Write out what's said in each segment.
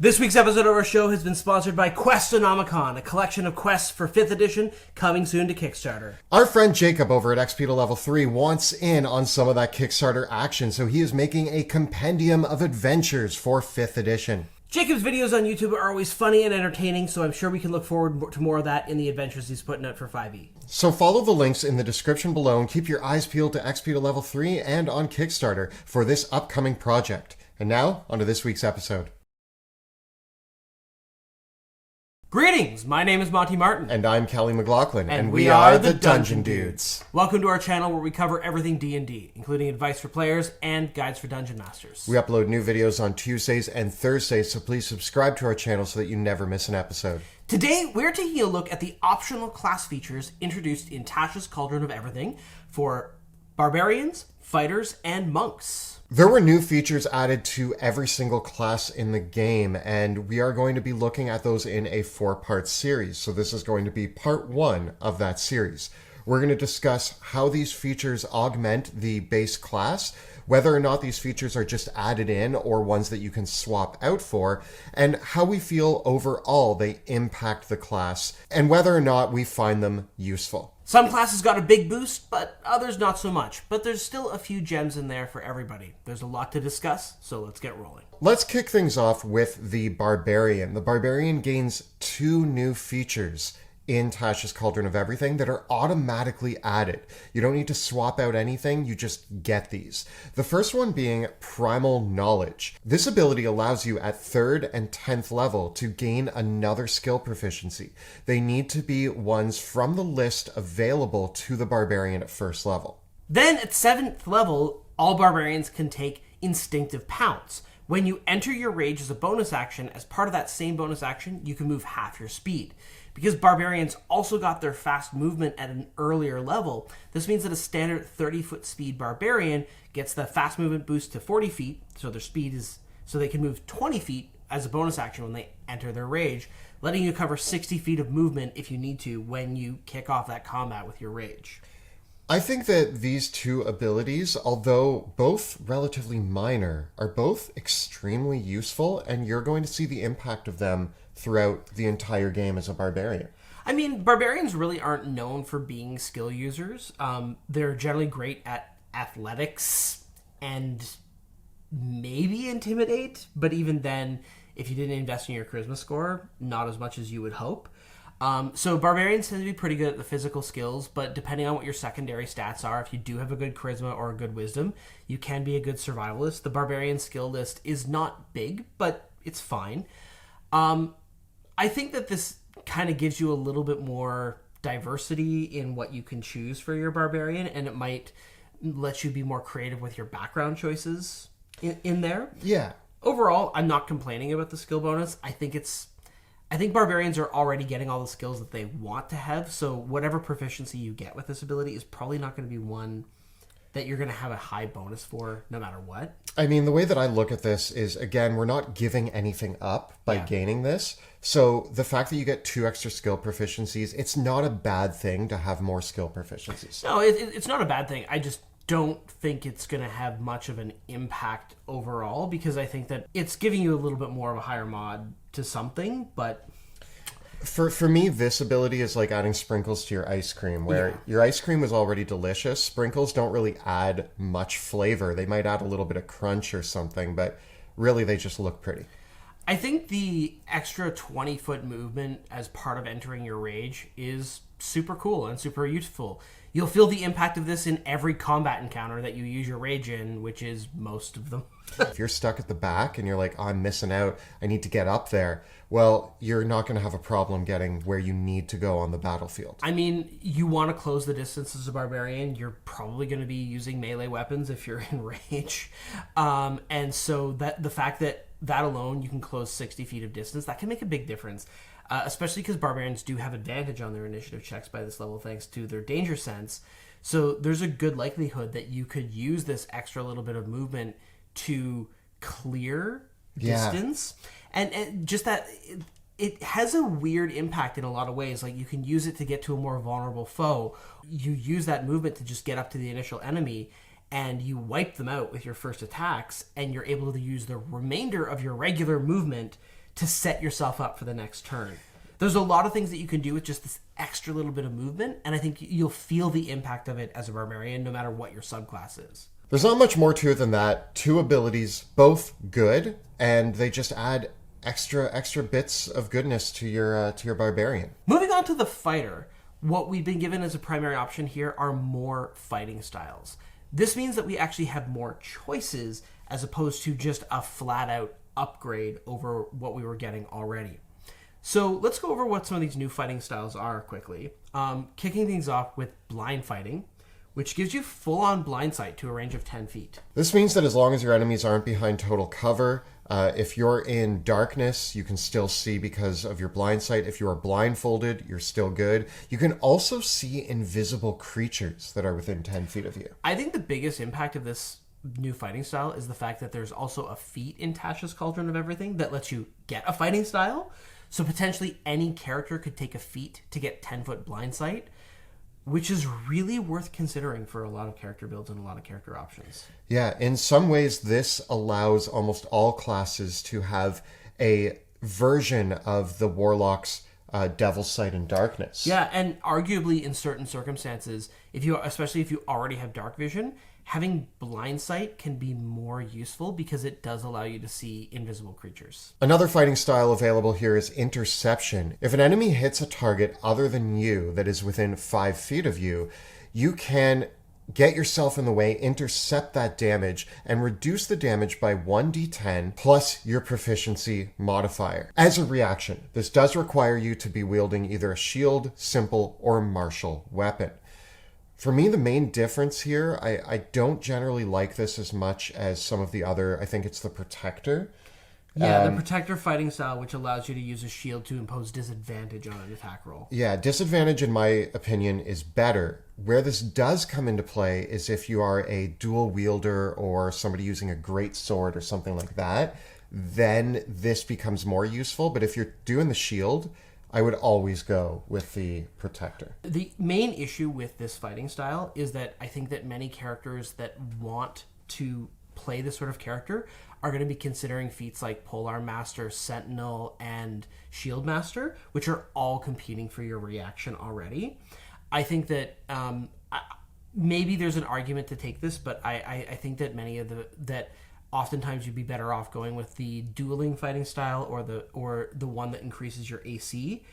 This week's episode of our show has been sponsored by Questonomicon, a collection of quests for 5th edition coming soon to Kickstarter. Our friend Jacob over at XP to Level 3 wants in on some of that Kickstarter action, so he is making a compendium of adventures for 5th edition. Jacob's videos on YouTube are always funny and entertaining, so I'm sure we can look forward to more of that in the adventures he's putting out for 5e. So follow the links in the description below and keep your eyes peeled to XP to Level 3 and on Kickstarter for this upcoming project. And now, on to this week's episode. Greetings! My name is Monty Martin. And I'm Kelly McLaughlin, and we are the Dungeon Dudes. Welcome to our channel where we cover everything D&D, including advice for players and guides for Dungeon Masters. We upload new videos on Tuesdays and Thursdays, so please subscribe to our channel so that you never miss an episode. Today, we're taking a look at the optional class features introduced in Tasha's Cauldron of Everything for Barbarians, Fighters, and Monks. There were new features added to every single class in the game, and we are going to be looking at those in a 4-part series. So this is going to be part 1 of that series. We're going to discuss how these features augment the base class, whether or not these features are just added in or ones that you can swap out for, and how we feel overall they impact the class, and whether or not we find them useful. Some classes got a big boost, but others not so much. But there's still a few gems in there for everybody. There's a lot to discuss, so let's get rolling. Let's kick things off with the Barbarian. The Barbarian gains 2 new features in Tasha's Cauldron of Everything that are automatically added. You don't need to swap out anything, you just get these. The first one being Primal Knowledge. This ability allows you at 3rd and 10th level to gain another skill proficiency. They need to be ones from the list available to the Barbarian at 1st level. Then at 7th level, all Barbarians can take Instinctive Pounce. When you enter your rage as a bonus action, as part of that same bonus action, you can move half your speed. Because Barbarians also got their fast movement at an earlier level, this means that a standard 30-foot speed Barbarian gets the fast movement boost to 40 feet, so their speed is so they can move 20 feet as a bonus action when they enter their rage, letting you cover 60 feet of movement if you need to when you kick off that combat with your rage. I think that these 2 abilities, although both relatively minor, are both extremely useful, and you're going to see the impact of them throughout the entire game as a Barbarian. I mean, Barbarians really aren't known for being skill users. They're generally great at athletics and maybe intimidate, but even then, if you didn't invest in your charisma score, not as much as you would hope. So Barbarians tend to be pretty good at the physical skills, but depending on what your secondary stats are, if you do have a good charisma or a good wisdom, you can be a good survivalist. The Barbarian skill list is not big, but it's fine. I think that this kind of gives you a little bit more diversity in what you can choose for your Barbarian, and it might let you be more creative with your background choices in there. Yeah. Overall, I'm not complaining about the skill bonus. I think Barbarians are already getting all the skills that they want to have, so whatever proficiency you get with this ability is probably not going to be one that you're going to have a high bonus for no matter what. I mean, the way that I look at this is, again, we're not giving anything up by gaining this. So the fact that you get 2 extra skill proficiencies, it's not a bad thing to have more skill proficiencies. No, it's not a bad thing. I just don't think it's going to have much of an impact overall, because I think that it's giving you a little bit more of a higher mod to something, but... For me, this ability is like adding sprinkles to your ice cream, where your ice cream is already delicious. Sprinkles don't really add much flavor. They might add a little bit of crunch or something, but really they just look pretty. I think the extra 20-foot movement as part of entering your rage is super cool and super useful. You'll feel the impact of this in every combat encounter that you use your rage in, which is most of them. If you're stuck at the back and you're like, oh, I'm missing out, I need to get up there, well, you're not going to have a problem getting where you need to go on the battlefield. I mean, you want to close the distance as a Barbarian, you're probably going to be using melee weapons if you're in rage. And so that the fact that alone you can close 60 feet of distance, that can make a big difference. Especially because Barbarians do have advantage on their initiative checks by this level thanks to their danger sense. So there's a good likelihood that you could use this extra little bit of movement to clear distance. And just that it has a weird impact in a lot of ways. Like, you can use it to get to a more vulnerable foe. You use that movement to just get up to the initial enemy, and you wipe them out with your first attacks, and you're able to use the remainder of your regular movement to set yourself up for the next turn. There's a lot of things that you can do with just this extra little bit of movement, and I think you'll feel the impact of it as a barbarian no matter what your subclass is. There's not much more to it than that. 2 abilities, both good, and they just add extra bits of goodness to your barbarian. Moving on to the fighter, what we've been given as a primary option here are more fighting styles. This means that we actually have more choices as opposed to just a flat-out upgrade over what we were getting already. So let's go over what some of these new fighting styles are quickly. Kicking things off with blind fighting, which gives you full-on blind sight to a range of 10 feet. This means that as long as your enemies aren't behind total cover, if you're in darkness, you can still see because of your blind sight. If you are blindfolded, you're still good. You can also see invisible creatures that are within 10 feet of you. I think the biggest impact of this new fighting style is the fact that there's also a feat in Tasha's Cauldron of Everything that lets you get a fighting style. So potentially any character could take a feat to get 10-foot blind sight, which is really worth considering for a lot of character builds and a lot of character options. Yeah, in some ways, this allows almost all classes to have a version of the Warlock's Devil's Sight and Darkness. Yeah, and arguably in certain circumstances, especially if you already have dark vision, having blind sight can be more useful because it does allow you to see invisible creatures. Another fighting style available here is Interception. If an enemy hits a target other than you that is within 5 feet of you, you can get yourself in the way, intercept that damage, and reduce the damage by 1d10 plus your proficiency modifier. As a reaction, this does require you to be wielding either a shield, simple, or martial weapon. For me, the main difference here, I don't generally like this as much as some of the other, I think it's the Protector. Yeah, the Protector fighting style, which allows you to use a shield to impose disadvantage on an attack roll. Yeah, disadvantage, in my opinion, is better. Where this does come into play is if you are a dual wielder or somebody using a great sword or something like that, then this becomes more useful. But if you're doing the shield, I would always go with the Protector. The main issue with this fighting style is that I think that many characters that want to play this sort of character are going to be considering feats like Polearm Master, Sentinel, and Shield Master, which are all competing for your reaction already. I think that maybe there's an argument to take this, but I think that that oftentimes you'd be better off going with the dueling fighting style or the one that increases your AC,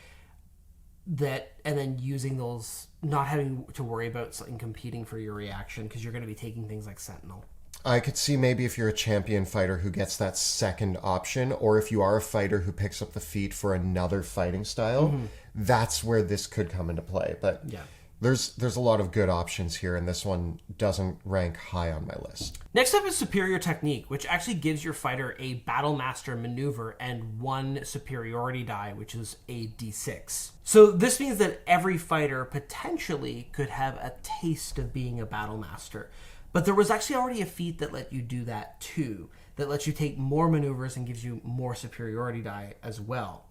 and then using those, not having to worry about something competing for your reaction because you're going to be taking things like Sentinel. I could see maybe if you're a champion fighter who gets that second option, or if you are a fighter who picks up the feat for another fighting style, that's where this could come into play. But yeah, there's a lot of good options here, and this one doesn't rank high on my list. Next up is Superior Technique, which actually gives your fighter a Battle Master maneuver and 1 superiority die, which is a d6. So this means that every fighter potentially could have a taste of being a Battle Master. But there was actually already a feat that let you do that too, that lets you take more maneuvers and gives you more superiority die as well.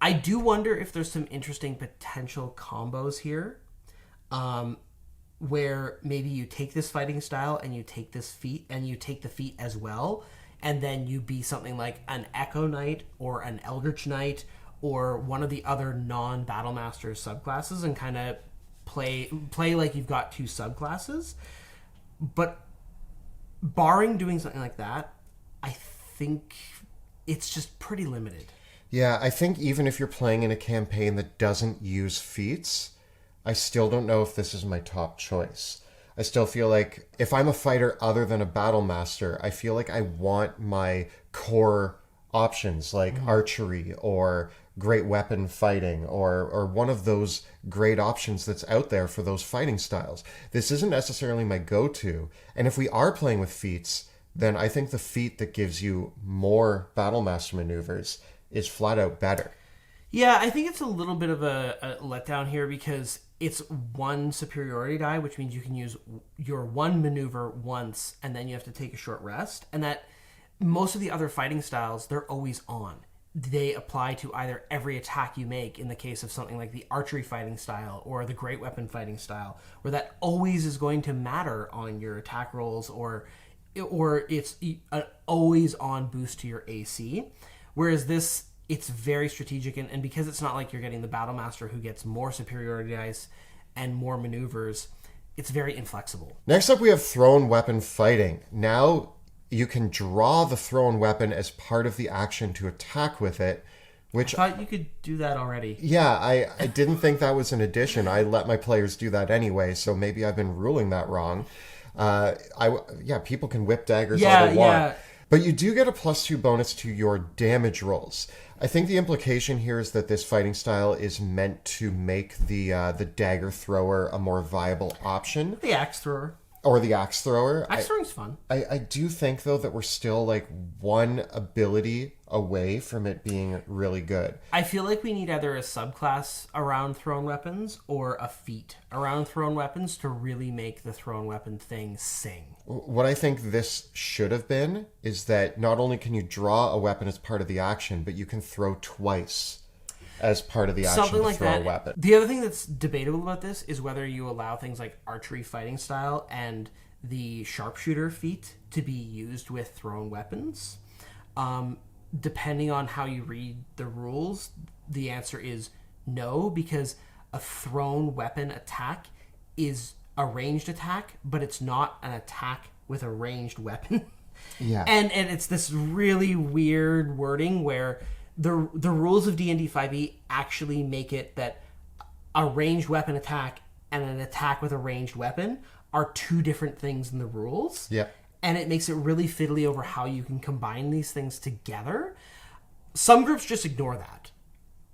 I do wonder if there's some interesting potential combos here, where maybe you take this fighting style and you take this feat and you take the feat as well, and then you be something like an Echo Knight or an Eldritch Knight or one of the other non-Battle Master subclasses and kind of play like you've got 2 subclasses. But barring doing something like that, I think it's just pretty limited. Yeah, I think even if you're playing in a campaign that doesn't use feats, I still don't know if this is my top choice. I still feel like if I'm a fighter other than a Battle Master, I feel like I want my core options like archery or great weapon fighting or one of those great options that's out there for those fighting styles. This isn't necessarily my go-to. And if we are playing with feats, then I think the feat that gives you more Battle Master maneuvers is flat out better. Yeah, I think it's a little bit of a letdown here because it's 1 superiority die, which means you can use your 1 maneuver once and then you have to take a short rest. And that most of the other fighting styles, they're always on. They apply to either every attack you make in the case of something like the archery fighting style or the great weapon fighting style, where that always is going to matter on your attack rolls or it's an always on boost to your AC. Whereas this, it's very strategic, and because it's not like you're getting the Battle Master who gets more superiority dice and more maneuvers, it's very inflexible. Next up, we have thrown weapon fighting. Now you can draw the thrown weapon as part of the action to attack with it, which I thought you could do that already. Yeah, I didn't think that was an addition. I let my players do that anyway, so maybe I've been ruling that wrong. People can whip daggers all they want. Yeah. But you do get a +2 bonus to your damage rolls. I think the implication here is that this fighting style is meant to make the dagger thrower a more viable option. The axe thrower. Or the axe thrower. Axe throwing's fun. I do think, though, that we're still like one ability away from it being really good. I feel like we need either a subclass around thrown weapons or a feat around thrown weapons to really make the thrown weapon thing sing. What I think this should have been is that not only can you draw a weapon as part of the action, but you can throw twice as part of the action Something to like throw that. a weapon. The other thing that's debatable about this is whether you allow things like archery fighting style and the sharpshooter feat to be used with thrown weapons. Depending on how you read the rules, the answer is no, because a thrown weapon attack is a ranged attack, but it's not an attack with a ranged weapon. Yeah. And it's this really weird wording where the rules of D&D 5e actually make it that a ranged weapon attack and an attack with a ranged weapon are two different things in the rules. Yeah. And it makes it really fiddly over how you can combine these things together. Some groups just ignore that.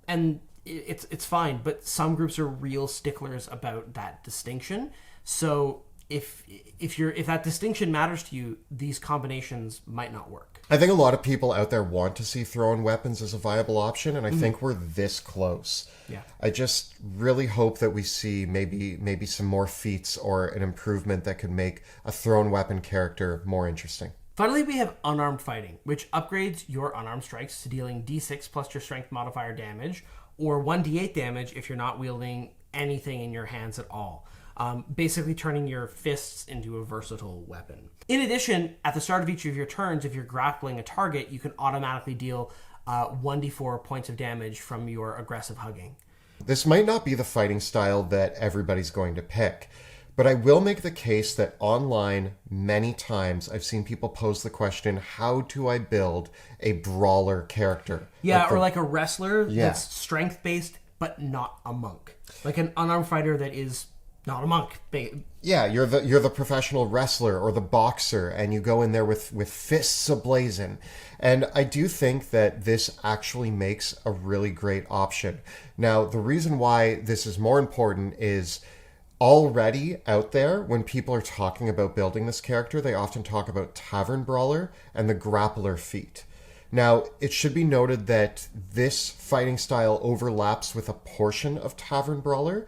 And it's fine, but some groups are real sticklers about that distinction. So if that distinction matters to you, these combinations might not work. I think a lot of people out there want to see thrown weapons as a viable option, and I think we're this close. Yeah. I just really hope that we see maybe some more feats or an improvement that could make a thrown weapon character more interesting. Finally, we have unarmed fighting, which upgrades your unarmed strikes to dealing d6 plus your strength modifier damage, or 1d8 damage if you're not wielding anything in your hands at all. Basically turning your fists into a versatile weapon. In addition, at the start of each of your turns, if you're grappling a target, you can automatically deal 1d4 points of damage from your aggressive hugging. This might not be the fighting style that everybody's going to pick, but I will make the case that online, many times, I've seen people pose the question, how do I build a brawler character? Yeah, like a wrestler that's strength-based, but not a monk. Like an unarmed fighter that is not a monk. Yeah, you're the professional wrestler or the boxer, and you go in there with fists ablazing. And I do think that this actually makes a really great option. Now, the reason why this is more important is already out there, when people are talking about building this character, they often talk about Tavern Brawler and the Grappler feat. Now, it should be noted that this fighting style overlaps with a portion of Tavern Brawler,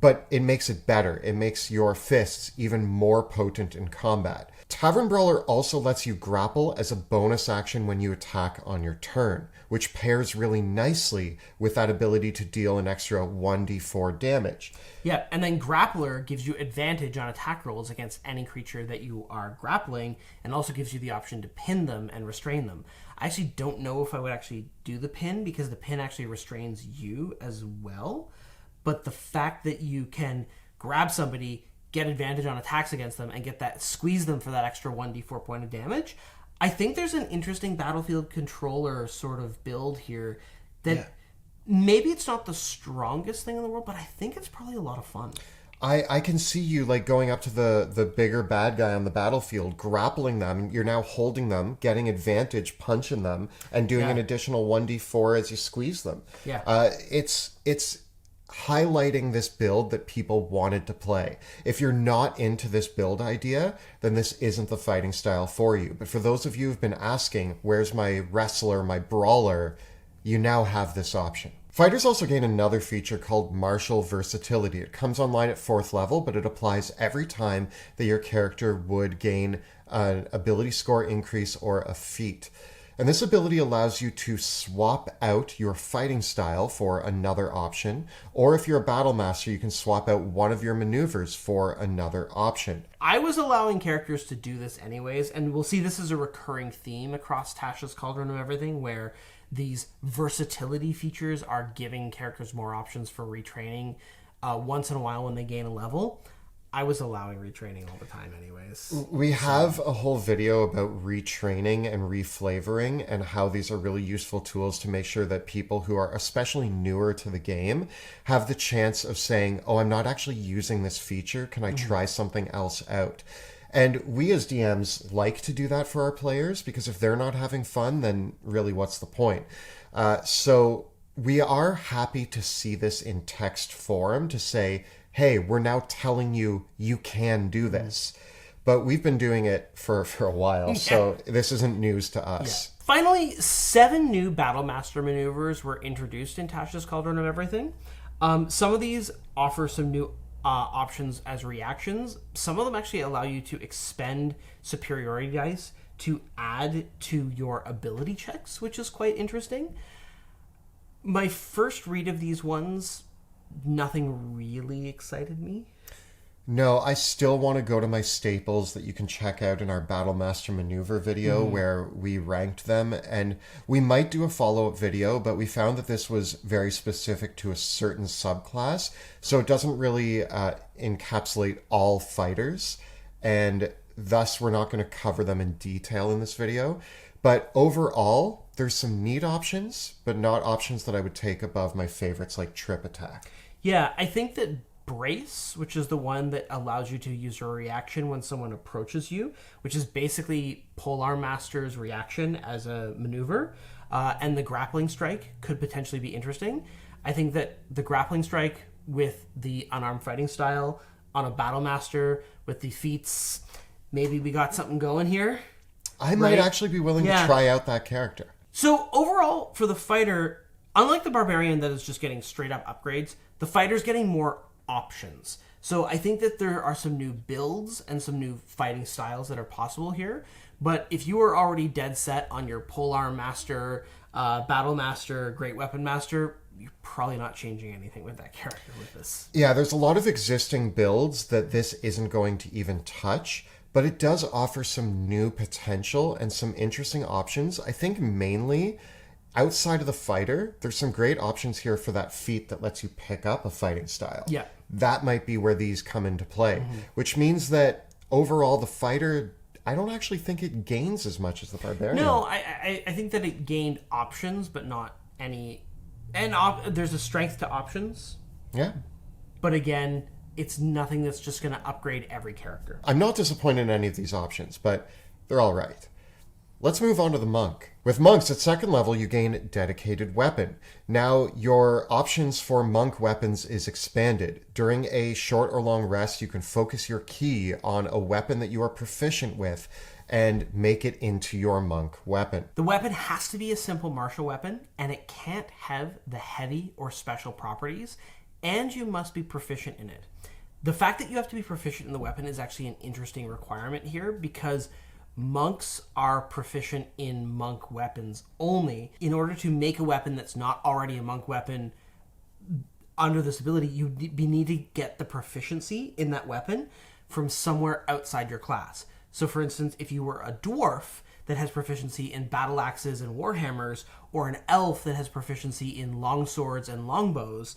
but it makes it better. It makes your fists even more potent in combat. Tavern Brawler also lets you grapple as a bonus action when you attack on your turn, which pairs really nicely with that ability to deal an extra 1d4 damage. Yeah, and then Grappler gives you advantage on attack rolls against any creature that you are grappling, and also gives you the option to pin them and restrain them. I actually don't know if I would actually do the pin, because the pin actually restrains you as well. But the fact that you can grab somebody, get advantage on attacks against them, and get that, squeeze them for that extra 1d4 point of damage, I think there's an interesting battlefield controller sort of build here that maybe it's not the strongest thing in the world, but I think it's probably a lot of fun. I can see you like going up to the bigger bad guy on the battlefield, grappling them. You're now holding them, getting advantage, punching them, and doing an additional 1d4 as you squeeze them. Yeah. It's highlighting this build that people wanted to play. If you're not into this build idea, then this isn't the fighting style for you. But for those of you who've been asking, where's my wrestler, my brawler, you now have this option. Fighters also gain another feature called Martial Versatility. It comes online at 4th level, but it applies every time that your character would gain an ability score increase or a feat. And this ability allows you to swap out your fighting style for another option, or if you're a battle master, you can swap out one of your maneuvers for another option. I was allowing characters to do this anyways, and we'll see this is a recurring theme across Tasha's Cauldron of Everything, where these versatility features are giving characters more options for retraining once in a while when they gain a level, I was allowing retraining all the time anyways. We have a whole video about retraining and reflavoring and how these are really useful tools to make sure that people who are especially newer to the game have the chance of saying, oh, I'm not actually using this feature. Can I try something else out? And we as DMs like to do that for our players, because if they're not having fun, then really what's the point? So we are happy to see this in text form to say, hey, we're now telling you you can do this. But we've been doing it for a while, so this isn't news to us. Yeah. Finally, 7 new Battlemaster maneuvers were introduced in Tasha's Cauldron of Everything. Some of these offer some new options as reactions. Some of them actually allow you to expend superiority dice to add to your ability checks, which is quite interesting. My first read of these ones, nothing really excited me. No, I still want to go to my staples that you can check out in our Battlemaster Maneuver video where we ranked them. And we might do a follow-up video, but we found that this was very specific to a certain subclass. So it doesn't really encapsulate all fighters. And thus, we're not going to cover them in detail in this video. But overall, there's some neat options, but not options that I would take above my favorites like Trip Attack. Yeah, I think that Brace, which is the one that allows you to use your reaction when someone approaches you, which is basically Polearm Master's reaction as a maneuver, and the Grappling Strike could potentially be interesting. I think that the Grappling Strike with the unarmed fighting style on a Battlemaster with the feats, maybe we got something going here. I might actually be willing to try out that character. So overall, for the fighter, unlike the Barbarian that is just getting straight up upgrades, the fighter's getting more options. So I think that there are some new builds and some new fighting styles that are possible here. But if you are already dead set on your Polearm Master, Battle Master, Great Weapon Master, you're probably not changing anything with that character with this. Yeah, there's a lot of existing builds that this isn't going to even touch, but it does offer some new potential and some interesting options. I think mainly outside of the fighter, there's some great options here for that feat that lets you pick up a fighting style. Yeah. That might be where these come into play, which means that overall the fighter, I don't actually think it gains as much as the Barbarian. No, I think that it gained options, but not any... And there's a strength to options. Yeah. But again, it's nothing that's just going to upgrade every character. I'm not disappointed in any of these options, but they're all right. Let's move on to the Monk. With Monks, at second level, you gain Dedicated Weapon. Now, your options for Monk weapons is expanded. During a short or long rest, you can focus your ki on a weapon that you are proficient with and make it into your Monk weapon. The weapon has to be a simple martial weapon, and it can't have the heavy or special properties, and you must be proficient in it. The fact that you have to be proficient in the weapon is actually an interesting requirement here, because monks are proficient in monk weapons only. In order to make a weapon that's not already a monk weapon under this ability, you need to get the proficiency in that weapon from somewhere outside your class. So for instance, if you were a dwarf that has proficiency in battle axes and warhammers, or an elf that has proficiency in longswords and longbows,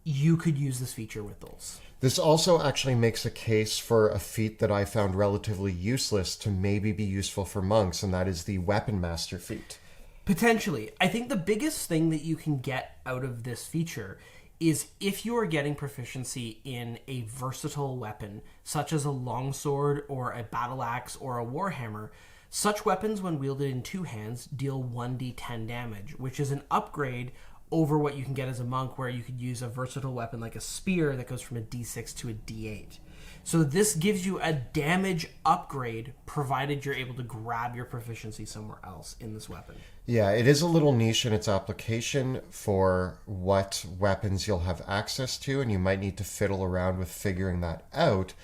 you could use this feature with those. This also actually makes a case for a feat that I found relatively useless to maybe be useful for monks, and that is the Weapon Master feat. Potentially. I think the biggest thing that you can get out of this feature is if you are getting proficiency in a versatile weapon, such as a longsword or a battle axe or a warhammer, such weapons, when wielded in two hands, deal 1d10 damage, which is an upgrade over what you can get as a monk, where you could use a versatile weapon like a spear that goes from a d6 to a d8. So this gives you a damage upgrade, provided you're able to grab your proficiency somewhere else in this weapon. Yeah, it is a little niche in its application for what weapons you'll have access to, and you might need to fiddle around with figuring that out,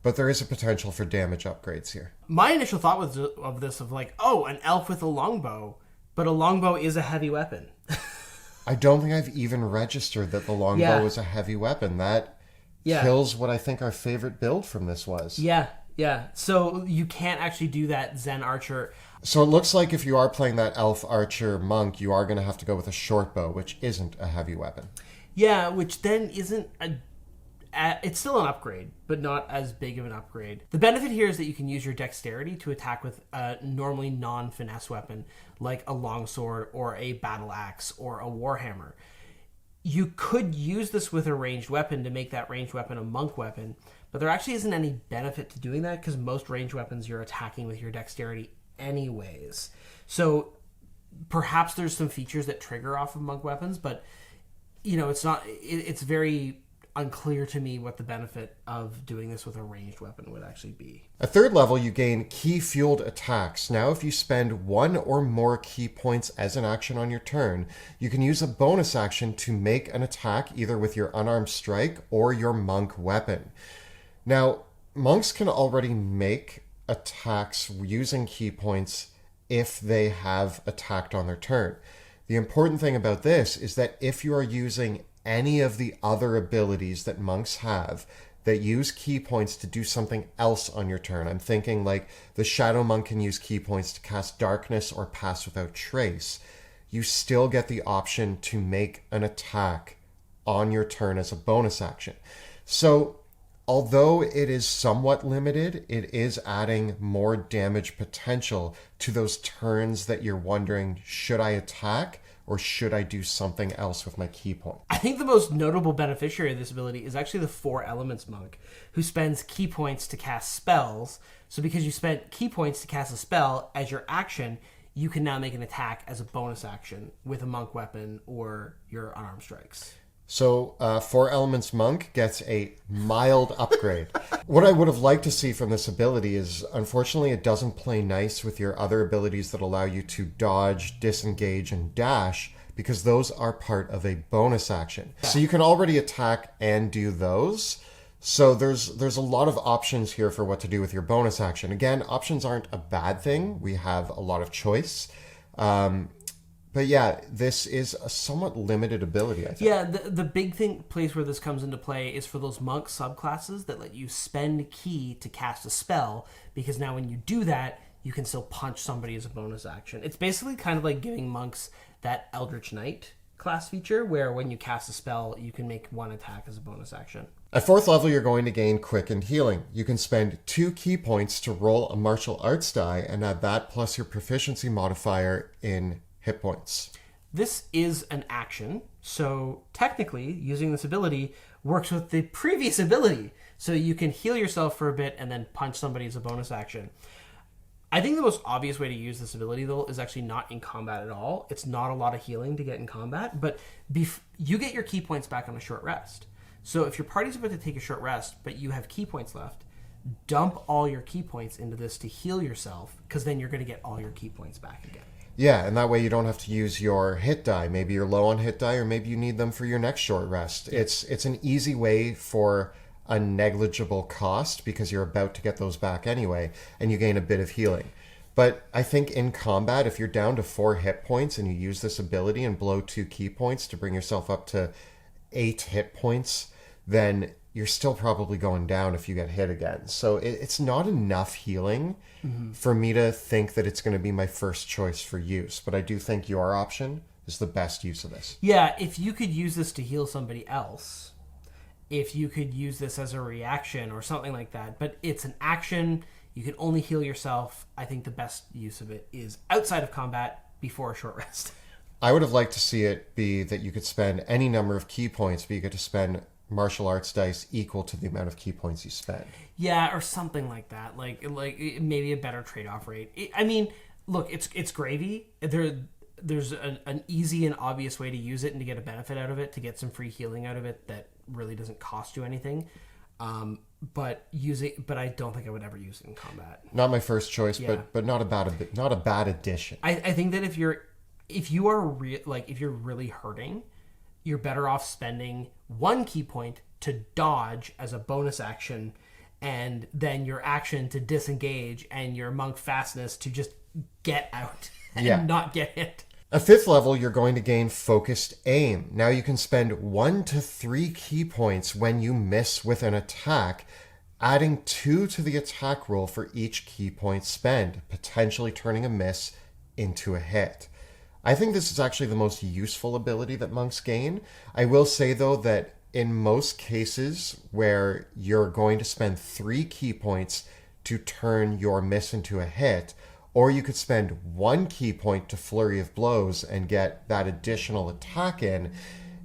but there is a potential for damage upgrades here. My initial thought was of this of like, oh, an elf with a longbow, but a longbow is a heavy weapon. I don't think I've even registered that the longbow is a heavy weapon. That kills what I think our favorite build from this was. Yeah, Yeah, so you can't actually do that Zen Archer. So it looks like if you are playing that Elf Archer Monk, you are going to have to go with a short bow, which isn't a heavy weapon. Yeah, which then isn't it's still an upgrade, but not as big of an upgrade. The benefit here is that you can use your dexterity to attack with a normally non-finesse weapon, like a longsword or a battle axe or a warhammer. You could use this with a ranged weapon to make that ranged weapon a monk weapon, but there actually isn't any benefit to doing that because most ranged weapons you're attacking with your dexterity anyways. So perhaps there's some features that trigger off of monk weapons, but it's very unclear to me what the benefit of doing this with a ranged weapon would actually be. At third level, you gain ki-fueled attacks. Now, if you spend one or more ki points as an action on your turn, you can use a bonus action to make an attack either with your unarmed strike or your monk weapon. Now, monks can already make attacks using ki points if they have attacked on their turn. The important thing about this is that if you are using any of the other abilities that monks have that use ki points to do something else on your turn, I'm thinking like the Shadow Monk can use ki points to cast Darkness or Pass Without Trace, you still get the option to make an attack on your turn as a bonus action. So although it is somewhat limited, it is adding more damage potential to those turns that you're wondering, should I attack or should I do something else with my ki point? I think the most notable beneficiary of this ability is actually the Four Elements Monk, who spends ki points to cast spells. So because you spent ki points to cast a spell as your action, you can now make an attack as a bonus action with a monk weapon or your unarmed strikes. So, Four Elements Monk gets a mild upgrade. What I would have liked to see from this ability is, unfortunately, it doesn't play nice with your other abilities that allow you to dodge, disengage, and dash, because those are part of a bonus action. So you can already attack and do those. So there's a lot of options here for what to do with your bonus action. Again, options aren't a bad thing. We have a lot of choice. But yeah, this is a somewhat limited ability, I think. Yeah, the big place where this comes into play is for those monk subclasses that let you spend ki to cast a spell, because now when you do that, you can still punch somebody as a bonus action. It's basically kind of like giving monks that Eldritch Knight class feature, where when you cast a spell, you can make one attack as a bonus action. At fourth level, you're going to gain Quickened Healing. You can spend 2 ki points to roll a martial arts die and add that plus your proficiency modifier in hit points. This is an action, so technically using this ability works with the previous ability. So you can heal yourself for a bit and then punch somebody as a bonus action. I think the most obvious way to use this ability, though, is actually not in combat at all. It's not a lot of healing to get in combat, but you get your ki points back on a short rest. So if your party's about to take a short rest, but you have ki points left, dump all your ki points into this to heal yourself, because then you're going to get all your ki points back again. Yeah, and that way you don't have to use your hit die. Maybe you're low on hit die, or maybe you need them for your next short rest. Yeah. It's an easy way for a negligible cost, because you're about to get those back anyway, and you gain a bit of healing. But I think in combat, if you're down to 4 hit points and you use this ability and blow 2 ki points to bring yourself up to 8 hit points, then you're still probably going down if you get hit again. So it's not enough healing for me to think that it's going to be my first choice for use. But I do think your option is the best use of this. Yeah, if you could use this to heal somebody else, if you could use this as a reaction or something like that, but it's an action, you can only heal yourself. I think the best use of it is outside of combat before a short rest. I would have liked to see it be that you could spend any number of ki points, but you get to spend martial arts dice equal to the amount of ki points you spend. Yeah, or something like that. Like maybe a better trade-off rate. I mean, look, it's gravy. There's an easy and obvious way to use it and to get a benefit out of it, to get some free healing out of it that really doesn't cost you anything. But I don't think I would ever use it in combat. Not my first choice, yeah. but not a bad addition. I think that if you're really hurting, you're better off spending 1 ki point to dodge as a bonus action, and then your action to disengage, and your monk fastness to just get out and not get hit. At 5th level, you're going to gain Focused Aim. Now you can spend 1 to 3 ki points when you miss with an attack, adding 2 to the attack roll for each key point spend, potentially turning a miss into a hit. I think this is actually the most useful ability that monks gain. I will say, though, that in most cases where you're going to spend 3 key points to turn your miss into a hit, or you could spend 1 key point to Flurry of Blows and get that additional attack in,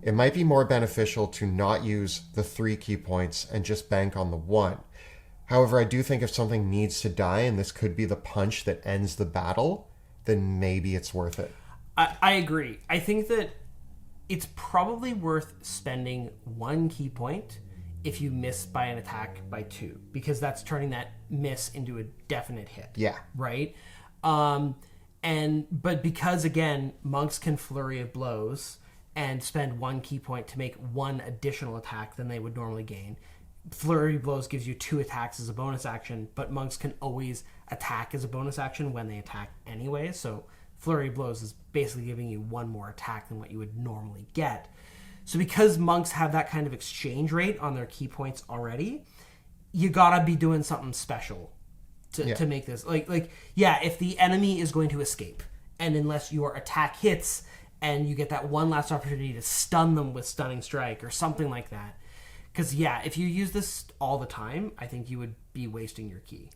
it might be more beneficial to not use the 3 key points and just bank on the 1. However, I do think if something needs to die and this could be the punch that ends the battle, then maybe it's worth it. I agree. I think that it's probably worth spending 1 key point if you miss by an attack by 2, because that's turning that miss into a definite hit. Yeah. Right? But because, again, monks can Flurry of Blows and spend 1 key point to make 1 additional attack than they would normally gain. Flurry of Blows gives you 2 attacks as a bonus action, but monks can always attack as a bonus action when they attack anyway, so Flurry of Blows is basically giving you 1 more attack than what you would normally get. So because monks have that kind of exchange rate on their key points already, you gotta be doing something special to make this. If the enemy is going to escape, and unless your attack hits and you get that one last opportunity to stun them with Stunning Strike or something like that. Because, if you use this all the time, I think you would be wasting your key.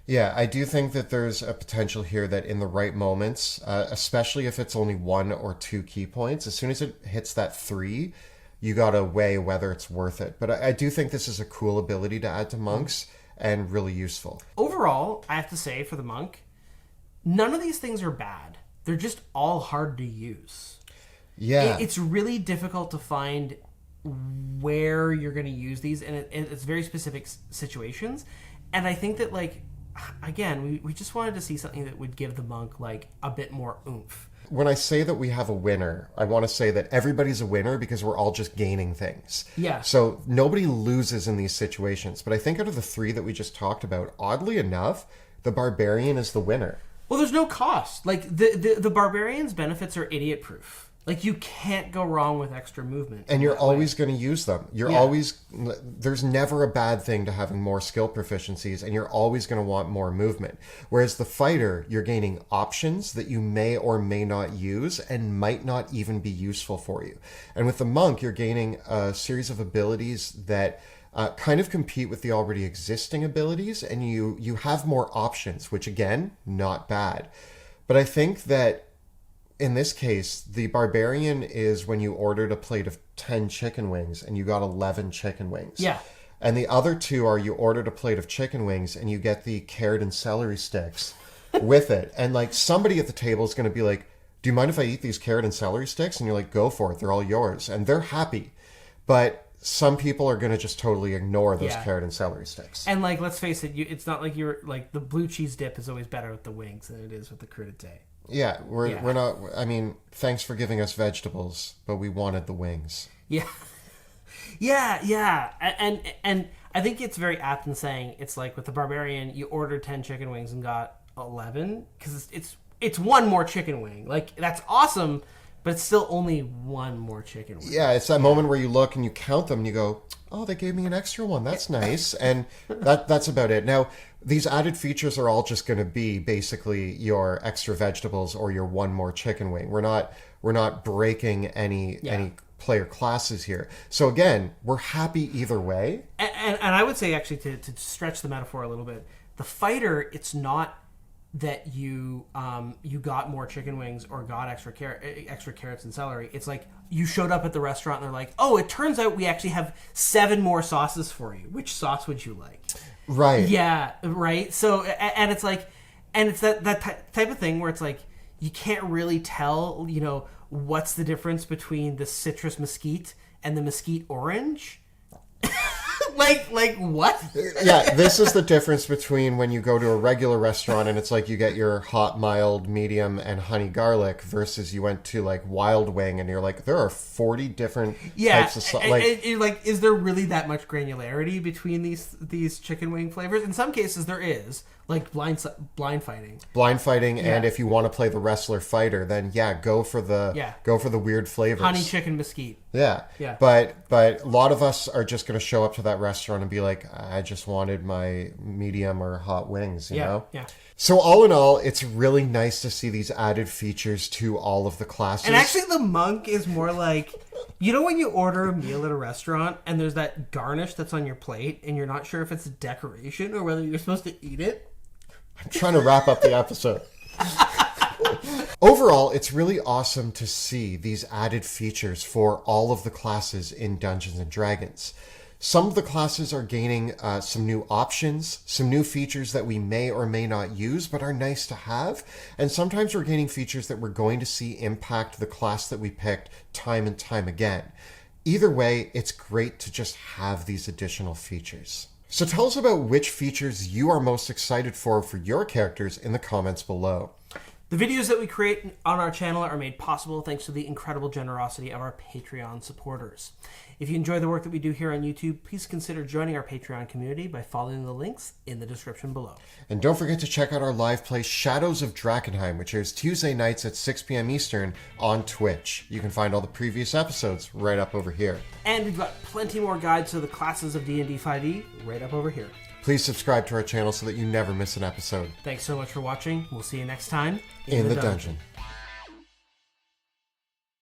Yeah, I do think that there's a potential here that in the right moments, especially if it's only 1 or 2 key points, as soon as it hits that 3, you gotta weigh whether it's worth it. But I do think this is a cool ability to add to monks and really useful. Overall, I have to say, for the monk, none of these things are bad. They're just all hard to use. Yeah. It's really difficult to find where you're going to use these, and it's very specific situations. And I think that, again, we just wanted to see something that would give the monk, a bit more oomph. When I say that we have a winner, I want to say that everybody's a winner because we're all just gaining things. Yeah. So nobody loses in these situations. But I think out of the 3 that we just talked about, oddly enough, the Barbarian is the winner. Well, there's no cost. The Barbarian's benefits are idiot-proof. You can't go wrong with extra movement. And you're always going to use them. There's never a bad thing to having more skill proficiencies, and you're always going to want more movement. Whereas the fighter, you're gaining options that you may or may not use and might not even be useful for you. And with the monk, you're gaining a series of abilities that kind of compete with the already existing abilities, and you have more options, which again, not bad. But I think that in this case, the Barbarian is when you ordered a plate of 10 chicken wings and you got 11 chicken wings. Yeah. And the other 2 are you ordered a plate of chicken wings and you get the carrot and celery sticks with it. And somebody at the table is going to be like, do you mind if I eat these carrot and celery sticks? And you're like, go for it. They're all yours. And they're happy. But some people are going to just totally ignore those carrot and celery sticks. And let's face it, it's not like you're the blue cheese dip is always better with the wings than it is with the crudité. Yeah, we're not. I mean, thanks for giving us vegetables, but we wanted the wings. Yeah, yeah. And I think it's very apt in saying it's like with the Barbarian, you ordered 10 chicken wings and got 11 because it's 1 more chicken wing. That's awesome, but it's still only 1 more chicken wing. Yeah, it's that moment where you look and you count them and you go, oh, they gave me an extra one. That's nice. And that's about it. Now, these added features are all just going to be basically your extra vegetables or your 1 more chicken wing. We're not breaking any player classes here. So again, we're happy either way. And I would say, actually, to stretch the metaphor a little bit, the fighter, it's not that you got more chicken wings or got extra carrots and celery. It's like you showed up at the restaurant and they're like, oh, it turns out we actually have 7 more sauces for you. Which sauce would you like? Right. Yeah, right. So, and it's that type of thing where it's like you can't really tell, what's the difference between the citrus mesquite and the mesquite orange. Like what? Yeah, this is the difference between when you go to a regular restaurant and it's like you get your hot, mild, medium, and honey garlic versus you went to Wild Wing and you're like, there are 40 different types of sauce. Is there really that much granularity between these chicken wing flavors? In some cases there is. Like blind fighting. Blind fighting, and if you want to play the wrestler fighter, then go for the weird flavors. Honey chicken mesquite. Yeah. But a lot of us are just going to show up to that restaurant and be like, I just wanted my medium or hot wings, you know? Yeah. So all in all, it's really nice to see these added features to all of the classes. And actually the monk is more like, you know when you order a meal at a restaurant and there's that garnish that's on your plate and you're not sure if it's a decoration or whether you're supposed to eat it? I'm trying to wrap up the episode. Overall, it's really awesome to see these added features for all of the classes in Dungeons & Dragons. Some of the classes are gaining some new options, some new features that we may or may not use but are nice to have, and sometimes we're gaining features that we're going to see impact the class that we picked time and time again. Either way, it's great to just have these additional features. So tell us about which features you are most excited for your characters in the comments below. The videos that we create on our channel are made possible thanks to the incredible generosity of our Patreon supporters. If you enjoy the work that we do here on YouTube, please consider joining our Patreon community by following the links in the description below. And don't forget to check out our live play Shadows of Drakkenheim, which airs Tuesday nights at 6 p.m. Eastern on Twitch. You can find all the previous episodes right up over here. And we've got plenty more guides to the classes of D&D 5e right up over here. Please subscribe to our channel so that you never miss an episode. Thanks so much for watching. We'll see you next time in the dungeon.